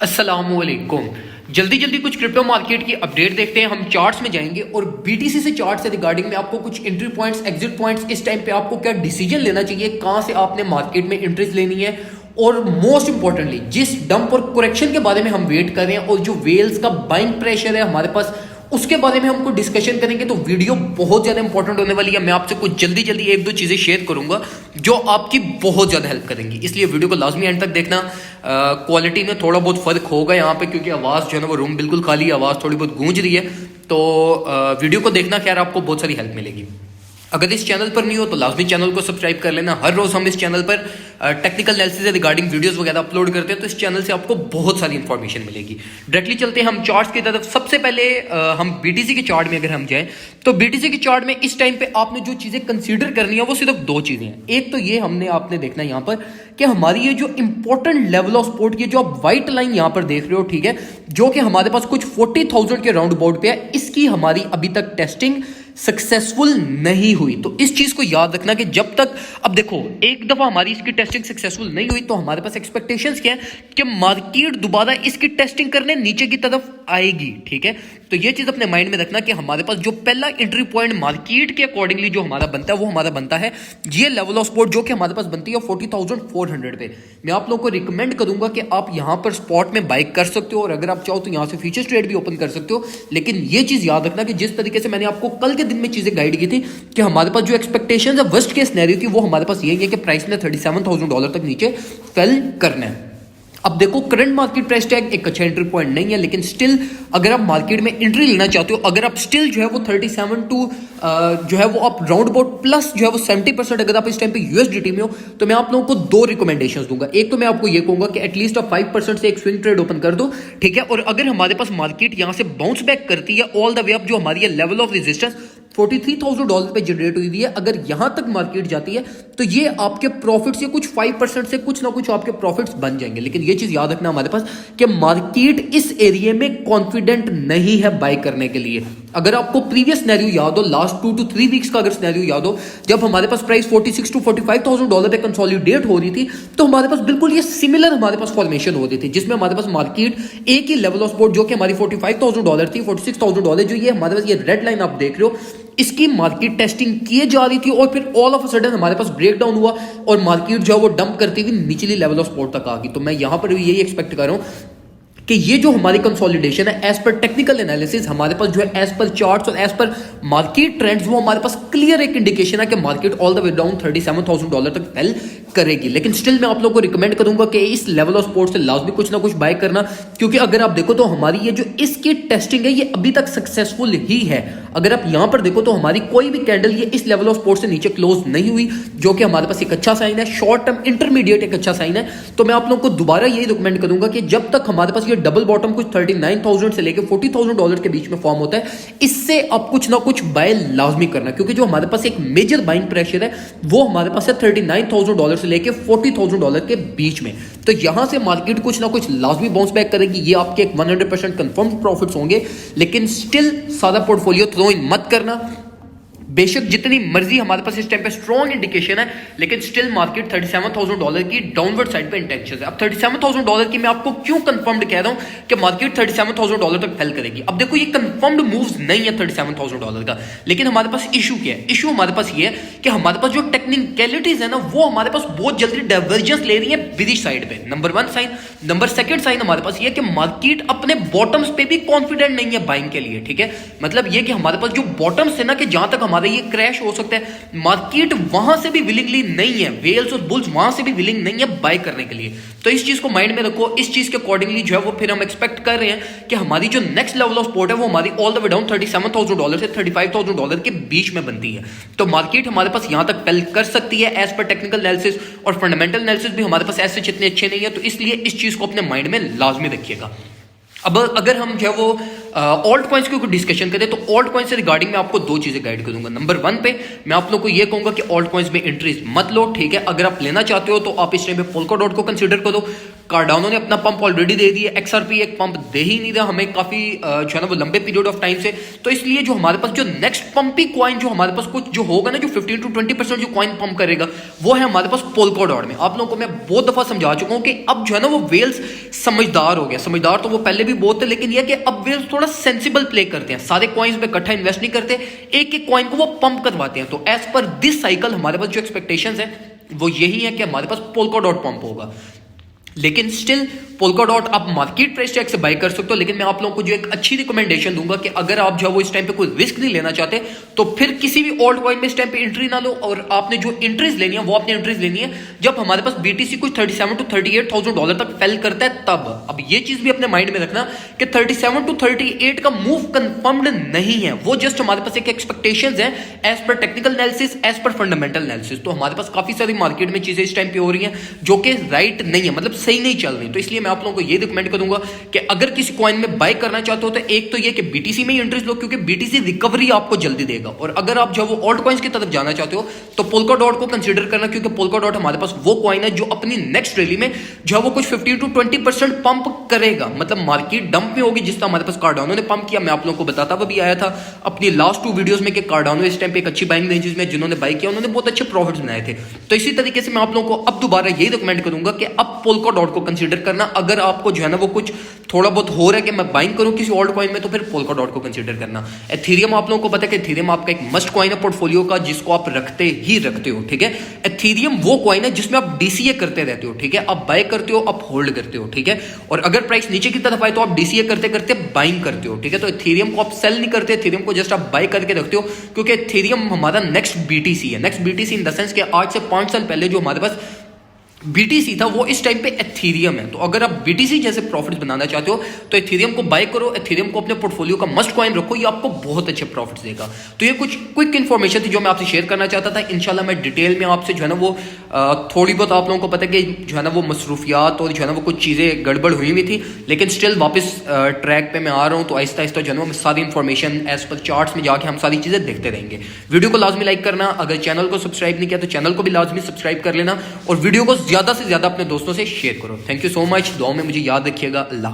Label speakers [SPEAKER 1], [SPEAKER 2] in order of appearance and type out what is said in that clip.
[SPEAKER 1] अस्सलामुअलैकुम। जल्दी जल्दी कुछ क्रिप्टो मार्केट की अपडेट देखते हैं। हम चार्ट्स में जाएंगे और बीटीसी से चार्ट से रिगार्डिंग में आपको कुछ एंट्री पॉइंट्स, एग्जिट पॉइंट्स, इस टाइम पे आपको क्या डिसीजन लेना चाहिए, कहां से आपने मार्केट में एंट्रीज लेनी है, और मोस्ट इंपॉर्टेंटली जिस डंप और करेक्शन के बारे में हम वेट कर रहे हैं और जो वेल्स का बाइंग प्रेशर है हमारे पास, उसके बारे में हमको डिस्कशन करेंगे। तो वीडियो बहुत ज्यादा इंपॉर्टेंट होने वाली है। मैं आपसे कुछ जल्दी जल्दी एक दो चीजें शेयर करूंगा जो आपकी बहुत ज्यादा हेल्प करेंगी, इसलिए वीडियो को लाजमी एंड तक देखना। क्वालिटी में थोड़ा बहुत फर्क होगा यहाँ पे क्योंकि आवाज जो है ना वो रूम बिल्कुल खाली है, आवाज थोड़ी बहुत गूंज रही है। तो वीडियो को देखना, खैर आपको बहुत सारी हेल्प मिलेगी। अगर इस चैनल पर नहीं हो तो लाजमी चैनल को सब्सक्राइब कर लेना। हर रोज हम इस चैनल पर टेक्निकल एनालिसिस रिगार्डिंग वीडियोस वगैरह अपलोड करते हैं, तो इस चैनल से आपको बहुत सारी इंफॉर्मेशन मिलेगी। डायरेक्टली चलते हैं हम चार्ट्स की तरफ। सबसे पहले हम बीटीसी के चार्ट में अगर हम जाएं तो बीटीसी के चार्ट में इस टाइम पे आपने जो चीजें कंसीडर करनी है वो सिर्फ दो चीजें हैं। एक तो ये हमने आपने देखना है यहाँ पर कि हमारी ये जो इंपॉर्टेंट लेवल ऑफ सपोर्ट की जो आप व्हाइट लाइन यहाँ पर देख रहे हो, ठीक है, जो कि हमारे पास कुछ 40,000 के राउंड अबाउट पे है, इसकी हमारी अभी तक टेस्टिंग सक्सेसफुल नहीं हुई। तो इस चीज को याद रखना कि जब तक, अब देखो, एक दफा हमारी इसकी टेस्टिंग सक्सेसफुल नहीं हुई तो हमारे पास एक्सपेक्टेशंस क्या है कि मार्केट दोबारा इसकी टेस्टिंग करने नीचे की तरफ आएगी, ठीक है। तो ये चीज अपने माइंड में रखना कि हमारे पास जो पहला एंट्री पॉइंट मार्केट के अकॉर्डिंगली जो हमारा बनता है वो हमारा बनता है ये लेवल ऑफ सपोर्ट जो कि हमारे पास बनती है 40,400 पे। मैं आप लोगों को रिकमेंड करूंगा कि आप यहां पर स्पॉट में बाइक कर सकते हो और अगर आप चाहो तो यहां से फ्यूचर्स ट्रेड भी ओपन कर सकते हो। लेकिन ये चीज याद रखना कि जिस तरीके से मैंने आपको कल के दिन में चीजें गाइड की थी कि हमारे पास जो एक्सपेक्टेशंस है वर्स्ट केस सिनेरियो की, वो हमारे पास यही है कि प्राइस ने $37,000 तक नीचे फेल करना है। अब देखो, करंट मार्केट प्राइस टैग एक अच्छा एंट्री पॉइंट नहीं है, लेकिन स्टिल अगर आप मार्केट में एंट्री लेना चाहते हो, अगर आप स्टिल जो है वो 37 टू जो है वो आप राउंड अबाउट प्लस जो है वो 70% अगर आप इस टाइम पे यूएसडीटी में हो, तो मैं आप लोगों को दो रिकमेंडेशंस दूंगा। एक तो मैं आपको ये कहूंगा कि एटलीस्ट आप 5% से एक स्विंग ट्रेड ओपन कर दो, ठीक है। और अगर हमारे पास मार्केट यहां से बाउंस बैक करती है ऑल द वे अप, जो हमारी लेवल ऑफ रेजिस्टेंस $43,000 पे जनरेट हुई है, अगर यहां तक मार्केट जाती है तो ये आपके प्रॉफिट से कुछ 5% से कुछ ना कुछ आपके प्रॉफिट्स बन जाएंगे। लेकिन ये चीज याद रखना हमारे पास कि मार्केट इस एरिया में कॉन्फिडेंट नहीं है बाय करने के लिए। अगर आपको प्रीवियस सिनेरियो याद हो, लास्ट 2 to 3 वीक्स का अगर सिनेरियो याद हो, जब हमारे पास प्राइस 46 to $45,000 पे कंसोलिडेट हो रही थी, तो हमारे पास बिल्कुल ये सिमिलर हमारे पास फॉर्मेशन हो रही थी, जिसमें हमारे पास मार्केट एक ही लेवल ऑफ सपोर्ट जो कि हमारी $45,000 थी, $46,000 जो ये हमारे पास ये रेड लाइन आप देख रहे हो, इसकी मार्केट टेस्टिंग किए जा रही थी और फिर ऑल ऑफ अ सडन हमारे पास ब्रेकडाउन हुआ और मार्केट जो है वो डंप करती हुई निचली लेवल ऑफ सपोर्ट तक आ गई। तो मैं यहां पर भी यही एक्सपेक्ट कर रहा हूं कि ये जो हमारी कंसोलिडेशन है एज पर टेक्निकल एनालिसिस हमारे पास जो है एज पर चार्ट्स और एज पर मार्केट ट्रेंड्स, वो हमारे पास क्लियर एक इंडिकेशन है कि market all the way down $37,000 तक फेल करेगी। लेकिन स्टिल मैं आप लोगों को रिकमेंड करूंगा कि इस लेवल ऑफ सपोर्ट से लाजमी कुछ ना कुछ बाय करना, क्योंकि अगर आप देखो तो हमारी ये जो इसकी टेस्टिंग है ये अभी तक सक्सेसफुल ही है। अगर आप यहां पर देखो तो हमारी कोई भी कैंडल ये इस लेवल ऑफ सपोर्ट से नीचे क्लोज नहीं हुई, जो कि हमारे पास एक अच्छा साइन है, शॉर्ट टर्म इंटरमीडिएट एक अच्छा साइन है। तो मैं आप लोगों को दोबारा यही रिकमेंड करूंगा कि जब तक हमारे पास ये डबल बॉटम कुछ 39,000 से लेकर $40,000 के बीच में फॉर्म होता है, इससे अब कुछ ना कुछ बाय लाजमी करना, क्योंकि जो हमारे पास एक मेजर बाइंग प्रेशर है वो हमारे पास है $39,000 से लेकर $40,000 के बीच में। तो यहां से मार्केट कुछ ना कुछ लाजमी बाउंस बैक करेगी। ये आपके एक 100% कंफर्म प्रॉफिट्स होंगे, लेकिन स्टिल सादा पोर्टफोलियो थ्रो इन मत करना। बेशक जितनी मर्जी हमारे पास इस टाइम पे स्ट्रॉन्ग इंडिकेशन है, लेकिन स्टिल मार्केट $37,000 की डाउनवर्ड साइड पे इंटेंशन है। अब $37,000 की मैं आपको क्यों कंफर्म्ड कह रहा हूं कि मार्केट $37,000 तक फेल करेगी। अब देखो, ये कंफर्म्ड मूव्स नहीं है $37,000 का, लेकिन हमारे पास इशू क्या है? इशू हमारे पास ये है कि हमारे पास जो टेक्निकलिटीज है ना, वो हमारे पास बहुत जल्दी डाइवर्जेंस ले रही है बिरिश साइड पे। Number 1 sign. नंबर 2 साइन हमारे पास ये कि मार्केट अपने बॉटम्स पे भी कॉन्फिडेंट नहीं है बाइंग के लिए, ठीक है। मतलब ये कि हमारे पास जो बॉटम्स है ना, कि जहां तक हमारे ये क्रैश हो सकता है, मार्केट वहां से भी विलिंगली नहीं है, वेल्स और बुल्स वहां से भी विलिंग नहीं है बाय करने के लिए। तो इस चीज को माइंड में रखो। इस चीज के अकॉर्डिंगली जो है वो फिर हम एक्सपेक्ट कर रहे हैं कि हमारी जो नेक्स्ट लेवल ऑफ सपोर्ट है वो हमारी ऑल द वे डाउन $37,000 से $35,000 के बीच में बनती है। तो मार्केट हमारे पास यहां तक फेल कर सकती है एज पर टेक्निकल एनालिसिस, और फंडामेंटल एनालिसिस भी हमारे पास ऐसे इतने अच्छे नहीं है। तो इसलिए इस चीज को अपने माइंड में लाजमी रखिएगा। अब अगर हम जो है वो ऑल्ट कॉइन्स की डिस्कशन करें तो ऑल्ट कॉइन्स से रिगार्डिंग मैं आपको दो चीजें गाइड करूंगा। नंबर 1 पे मैं आप लोग को ये कहूंगा कि ऑल्ट कॉइन्स में एंट्रीज मत लो, ठीक है। अगर आप लेना चाहते हो तो आप इस टाइम पे पोल्का डॉट को कंसीडर करो। कार्डानो ने अपना पंप ऑलरेडी दे दिया, XRP एक पंप दे ही नहीं रहा हमें काफी जो है ना वो लंबे पीरियड ऑफ टाइम से। तो इसलिए जो हमारे पास जो नेक्स्ट पंपी कॉइन जो हमारे पास कुछ जो होगा ना, जो 15 to 20% जो कॉइन पंप करेगा, वो है हमारे पास पोल्काडॉट में। आप लोगों को मैं बहुत दफा समझा चुका हूं कि अब जो है ना वो वेल्स समझदार हो गया। समझदार तो वो पहले भी बहुत थे, लेकिन यह कि अब वेल्स थोड़ा सेंसिबल प्ले करते हैं, सारे कॉइन्स पे इकट्ठा इन्वेस्ट नहीं करते, एक एक कॉइन को वो पंप करवाते हैं। तो एज पर दिस साइकिल हमारे पास जो एक्सपेक्टेशंस है वो यही है कि हमारे पास पोल्काडॉट पंप होगा। लेकिन स्टिल पोल्काडॉट आप मार्केट प्राइस टैग से बाय कर सकते हो। लेकिन मैं आप लोगों को जो एक अच्छी रिकमेंडेशन दूंगा कि अगर आप जो वो इस टाइम पे कोई रिस्क नहीं लेना चाहते, तो फिर किसी भी ओल्ड कॉइन में इस टाइम पे एंट्री ना लो। और आपने जो एंट्रीज लेनी है वो आपने एंट्रीज लेनी है जब हमारे पास बीटीसी कुछ 37 to 38,000 डॉलर तक फेल करता है तब। अब ये चीज भी अपने माइंड में रखना कि 37 to 38 का मूव कंफर्म्ड नहीं है, वो जस्ट हमारे पास एक एक्सपेक्टेशंस है as per technical analysis, as per fundamental analysis. तो हमारे पास काफी सारी मार्केट में चीजें इस टाइम पे हो रही हैं जो कि राइट नहीं है, मतलब सही नहीं चल रही। तो इसलिए मैं आप लोगों को ये रिकमेंड करूंगा कि अगर किसी कॉइन में बाय करना चाहते हो तो एक तो ये कि बीटीसी में ही इंटरेस्ट लो, क्योंकि बीटीसी रिकवरी आपको जल्दी देगा। और अगर आप जो वो ऑल्ट कॉइन्स की तरफ जाना चाहते हो तो पोल्काडॉट को कंसीडर करना, क्योंकि पोल्काडॉट हमारे पास वो कॉइन है जो अपनी नेक्स्ट रैली में जो वो कुछ 15 to 20% पंप करेगा। मतलब मार्केट डंप में होगी, जिसका हमारे पास कार्डानो ने पंप किया। मैं आप लोगों को बताता हुआ भी आया था अपनी लास्ट 2 वीडियोस में कि कार्डानो इस टाइम पे एक अच्छी बाइंग रेंजेस में जिन्होंने बाय किया उन्होंने बहुत अच्छे प्रॉफिट्स बनाए थे। तो इसी तरीके से मैं आप लोगों को अब दोबारा यही रिकमेंड करूंगा कि अब पोल्काडॉट को कंसीडर करना। अगर आपको जो है ना वो कुछ थोड़ा बहुत हो रहा है कि मैं बाइंग करूं किसी ऑल्ट कॉइन में, तो फिर पोल्काडॉट को कंसीडर करना। एथेरियम आप लोगों को पता है कि एथेरियम आपका एक मस्ट कॉइन है पोर्टफोलियो का, जिसको आप रखते ही रखते हो, ठीक है। एथेरियम वो कॉइन है जिसमें आप डीसीए करते रहते हो, ठीक है। आप बाय करते हो, आप होल्ड करते हो, ठीक है। और अगर प्राइस नीचे की तरफ आए तो आप डीसीए करते करते बाइंग करते हो, ठीक है। तो एथेरियम को आप सेल नहीं करते, एथेरियम को जस्ट आप बाय करके रखते हो, क्योंकि एथेरियम हमारा नेक्स्ट बीटीसी है। Next BTC in the sense कि आज से 5 साल पहले जो हमारे पास बीटीसी था वो इस टाइम पे एथेरियम है। तो अगर आप बीटीसी जैसे प्रॉफिट्स बनाना चाहते हो तो एथेरियम को बाय करो, एथेरियम को अपने पोर्टफोलियो का मस्ट कॉइन रखो, ये आपको बहुत अच्छे प्रॉफिट्स देगा। तो ये कुछ क्विक इन्फॉर्मेशन थी जो मैं आपसे शेयर करना चाहता था। इंशाल्लाह मैं डिटेल में आपसे जो है ना वो थोड़ी बहुत आप लोगों को पता है कि जो है ना वो मसरूफियात और जो है ना वो कुछ चीज़ें गड़बड़ हुई हुई थी, लेकिन स्टिल वापस ट्रैक पे मैं आ रहा हूँ। तो आहिस्ता आहिस्ता जो है ना वो सारी इन्फॉर्मेशन एज पर चार्ट्स में जाके हम सारी चीज़ें देखते रहेंगे। वीडियो को लाजमी लाइक करना, अगर चैनल को सब्सक्राइब नहीं किया तो चैनल को भी लाजमी सब्सक्राइब कर लेना, और वीडियो को ज़्यादा से ज़्यादा अपने दोस्तों से शेयर करो। Thank you so much. दुआ में मुझे याद रखिएगा। अल्लाह।